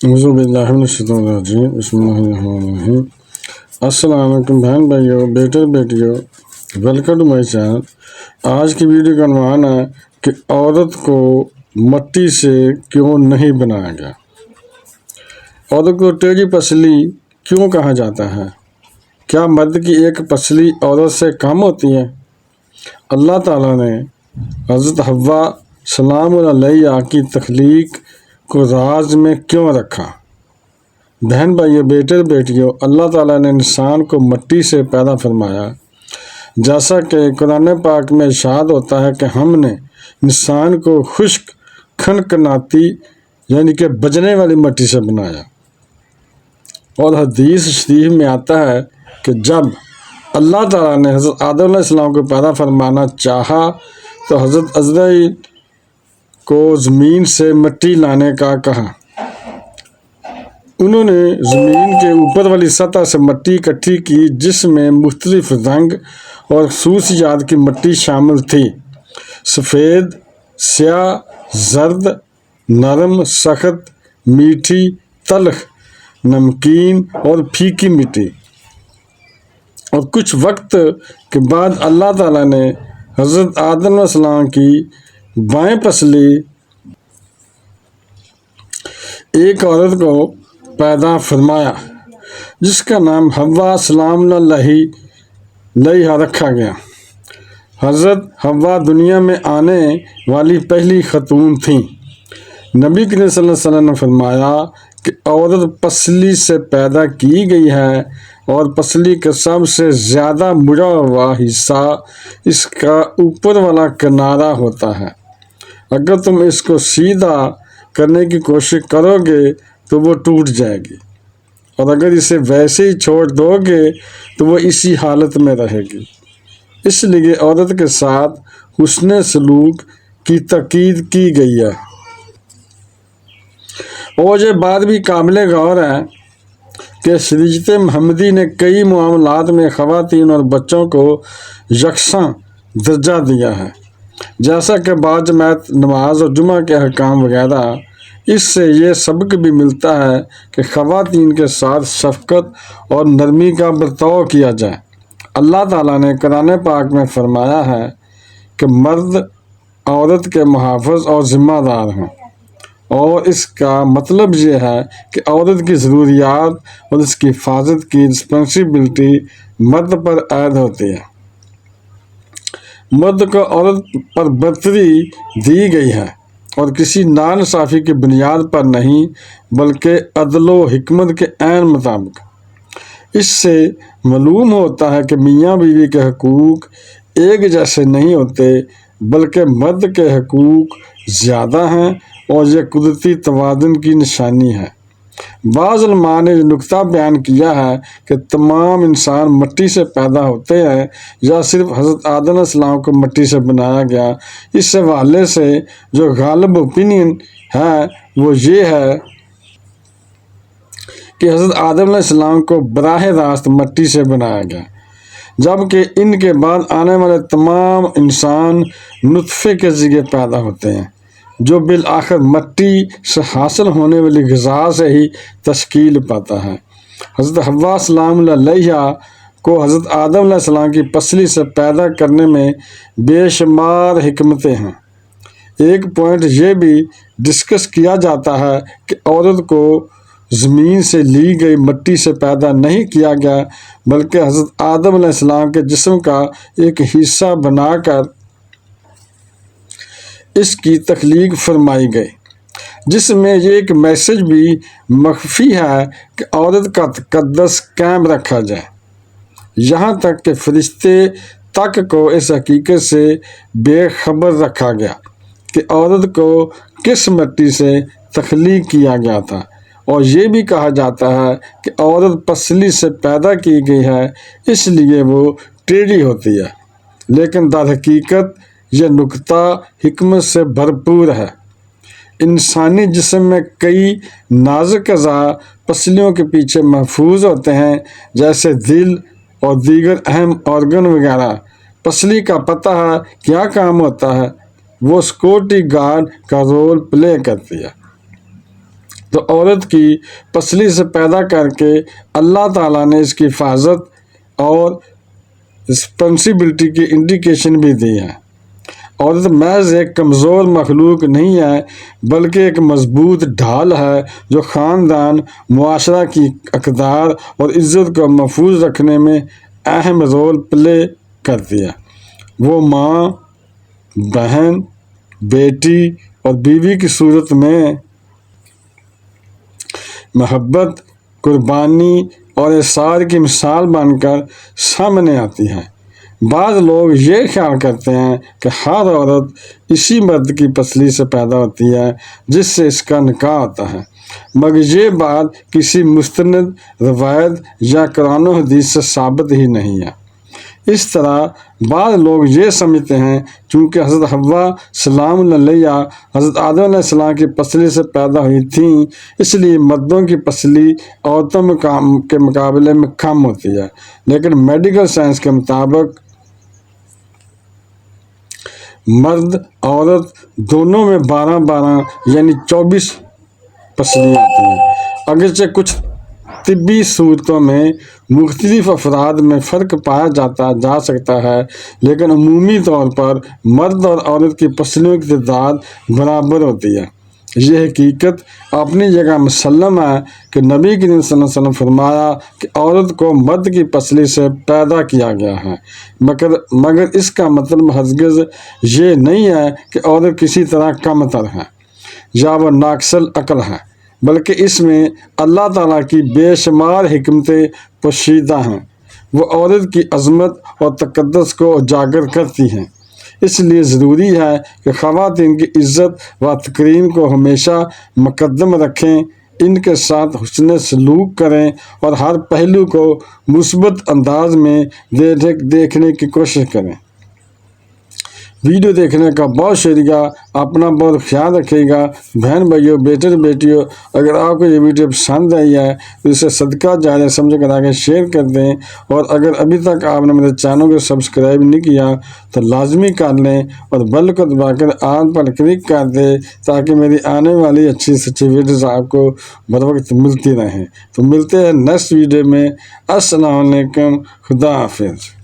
اعوذ باللہ من الشیطان الرجیم، بسم اللہ الرحمن الرحیم۔ السلام علیکم بہن بھائیو، بیٹے بیٹیو، ویلکم ٹو مائی چینل۔ آج کی ویڈیو کا عنوان ہے کہ عورت کو مٹی سے کیوں نہیں بنایا گیا؟ عورت کو ٹیڑھی پسلی کیوں کہا جاتا ہے؟ کیا مرد کی ایک پسلی عورت سے کم ہوتی ہے؟ اللہ تعالیٰ نے حضرت حوا سلام علیہ کی تخلیق کو راز میں کیوں رکھا؟ بہن بھائیو، بیٹے بیٹیوں، اللہ تعالیٰ نے انسان کو مٹی سے پیدا فرمایا، جیسا کہ قرآن پاک میں ارشاد ہوتا ہے کہ ہم نے انسان کو خشک کھنکناتی یعنی کہ بجنے والی مٹی سے بنایا۔ اور حدیث شریف میں آتا ہے کہ جب اللہ تعالیٰ نے حضرت آدم علیہ السلام کو پیدا فرمانا چاہا تو حضرت عزرائیل کو زمین سے مٹی لانے کا کہا۔ انہوں نے زمین کے اوپر والی سطح سے مٹی اکٹھی کی، جس میں مختلف رنگ اور خصوصیات کی مٹی شامل تھی: سفید، سیاہ، زرد، نرم، سخت، میٹھی، تلخ، نمکین اور پھیکی مٹی۔ اور کچھ وقت کے بعد اللہ تعالیٰ نے حضرت آدم علیہ السلام کی بائیں پسلی ایک عورت کو پیدا فرمایا، جس کا نام حوا سلام علیہ رکھا گیا۔ حضرت حوا دنیا میں آنے والی پہلی خاتون تھیں۔ نبی کریم صلی اللہ علیہ وسلم نے فرمایا کہ عورت پسلی سے پیدا کی گئی ہے اور پسلی کا سب سے زیادہ مڑا ہوا حصہ اس کا اوپر والا کنارہ ہوتا ہے۔ اگر تم اس کو سیدھا کرنے کی کوشش کرو گے تو وہ ٹوٹ جائے گی، اور اگر اسے ویسے ہی چھوڑ دو گے تو وہ اسی حالت میں رہے گی۔ اس لیے عورت کے ساتھ حسن سلوک کی تاکید کی گئی ہے۔ اور یہ بات بھی قابل غور ہے کہ شریعت محمدی نے کئی معاملات میں خواتین اور بچوں کو یکساں درجہ دیا ہے، جیسا کہ باجماعت نماز اور جمعہ کے احکام وغیرہ۔ اس سے یہ سبق بھی ملتا ہے کہ خواتین کے ساتھ شفقت اور نرمی کا برتاؤ کیا جائے۔ اللہ تعالیٰ نے قرآن پاک میں فرمایا ہے کہ مرد عورت کے محافظ اور ذمہ دار ہیں، اور اس کا مطلب یہ ہے کہ عورت کی ضروریات اور اس کی حفاظت کی رسپانسبلٹی مرد پر عائد ہوتی ہے۔ مرد کو عورت پر برتری دی گئی ہے، اور کسی ناانصافی کی بنیاد پر نہیں، بلکہ عدل و حکمت کے عین مطابق۔ اس سے معلوم ہوتا ہے کہ میاں بیوی کے حقوق ایک جیسے نہیں ہوتے، بلکہ مرد کے حقوق زیادہ ہیں، اور یہ قدرتی توازن کی نشانی ہے۔ بعض علماء نے یہ نقطہ بیان کیا ہے کہ تمام انسان مٹی سے پیدا ہوتے ہیں یا صرف حضرت آدم علیہ السلام کو مٹی سے بنایا گیا۔ اس حوالے سے جو غالب اوپینین ہے وہ یہ ہے کہ حضرت آدم علیہ السلام کو براہ راست مٹی سے بنایا گیا، جبکہ ان کے بعد آنے والے تمام انسان نطفے کے ذریعے پیدا ہوتے ہیں، جو بالآخر مٹی سے حاصل ہونے والی غذا سے ہی تشکیل پاتا ہے۔ حضرت حوا سلام علیہ کو حضرت آدم علیہ السلام کی پسلی سے پیدا کرنے میں بے شمار حکمتیں ہیں۔ ایک پوائنٹ یہ بھی ڈسکس کیا جاتا ہے کہ عورت کو زمین سے لی گئی مٹی سے پیدا نہیں کیا گیا، بلکہ حضرت آدم علیہ السلام کے جسم کا ایک حصہ بنا کر اس کی تخلیق فرمائی گئی، جس میں یہ ایک میسج بھی مخفی ہے کہ عورت کا تقدس قائم رکھا جائے، یہاں تک کہ فرشتے تک کو اس حقیقت سے بے خبر رکھا گیا کہ عورت کو کس مٹی سے تخلیق کیا گیا تھا۔ اور یہ بھی کہا جاتا ہے کہ عورت پسلی سے پیدا کی گئی ہے، اس لیے وہ ٹیڑھی ہوتی ہے، لیکن در حقیقت یہ نقطہ حکمت سے بھرپور ہے۔ انسانی جسم میں کئی نازک اعضاء پسلیوں کے پیچھے محفوظ ہوتے ہیں، جیسے دل اور دیگر اہم آرگن وغیرہ۔ پسلی کا پتہ ہے کیا کام ہوتا ہے؟ وہ سیکورٹی گارڈ کا رول پلے کرتی ہے۔ تو عورت کی پسلی سے پیدا کر کے اللہ تعالیٰ نے اس کی حفاظت اور رسپانسبلٹی کی انڈیکیشن بھی دی ہے۔ عورت محض ایک کمزور مخلوق نہیں ہے بلکہ ایک مضبوط ڈھال ہے جو خاندان، معاشرہ کی اقدار اور عزت کو محفوظ رکھنے میں اہم رول پلے کرتی ہے۔ وہ ماں، بہن، بیٹی اور بیوی کی صورت میں محبت، قربانی اور احسان کی مثال بن کر سامنے آتی ہے۔ بعض لوگ یہ خیال کرتے ہیں کہ ہر عورت اسی مرد کی پسلی سے پیدا ہوتی ہے جس سے اس کا نکاح ہوتا ہے، مگر یہ بات کسی مستند روایت یا قرآن و حدیث سے ثابت ہی نہیں ہے۔ اس طرح بعض لوگ یہ سمجھتے ہیں چونکہ حضرت حوا سلام اللہ علیہا حضرت آدم علیہ السلام کی پسلی سے پیدا ہوئی تھیں، اس لیے مردوں کی پسلی عورتوں کے مقابلے میں کم ہوتی ہے، لیکن میڈیکل سائنس کے مطابق مرد عورت دونوں میں 12 یعنی 24 پسلیاں ہوتی ہیں۔ اگرچہ کچھ طبی صورتوں میں مختلف افراد میں فرق پایا جا سکتا ہے، لیکن عمومی طور پر مرد اور عورت کی پسلیوں کی تعداد برابر ہوتی ہے۔ یہ حقیقت اپنی جگہ مسلم ہے کہ نبی کریم صلی اللہ علیہ وسلم فرمایا کہ عورت کو مرد کی پسلی سے پیدا کیا گیا ہے، مگر اس کا مطلب ہرگز یہ نہیں ہے کہ عورت کسی طرح کم تر ہے یا وہ ناقص العقل ہے، بلکہ اس میں اللہ تعالیٰ کی بے شمار حکمتیں پوشیدہ ہیں۔ وہ عورت کی عظمت اور تقدس کو اجاگر کرتی ہیں، اس لیے ضروری ہے کہ خواتین کی عزت و تکریم کو ہمیشہ مقدم رکھیں، ان کے ساتھ حسن سلوک کریں اور ہر پہلو کو مثبت انداز میں دیکھنے کی کوشش کریں۔ ویڈیو دیکھنے کا بہت شکریہ، اپنا بہت خیال رکھیے گا۔ بہن بھائیوں، بیٹے بیٹیوں، اگر آپ کو یہ ویڈیو پسند آئی ہے تو اسے صدقہ جاریہ سمجھ کر آگے شیئر کر دیں، اور اگر ابھی تک آپ نے میرے چینل کو سبسکرائب نہیں کیا تو لازمی کر لیں اور بیل کو دبا کر آل پر کلک کر دیں تاکہ میری آنے والی اچھی سے اچھی ویڈیوز آپ کو بر وقت ملتی رہیں۔ تو ملتے ہیں نیکسٹ ویڈیو میں۔ السلام علیکم، خدا حافظ۔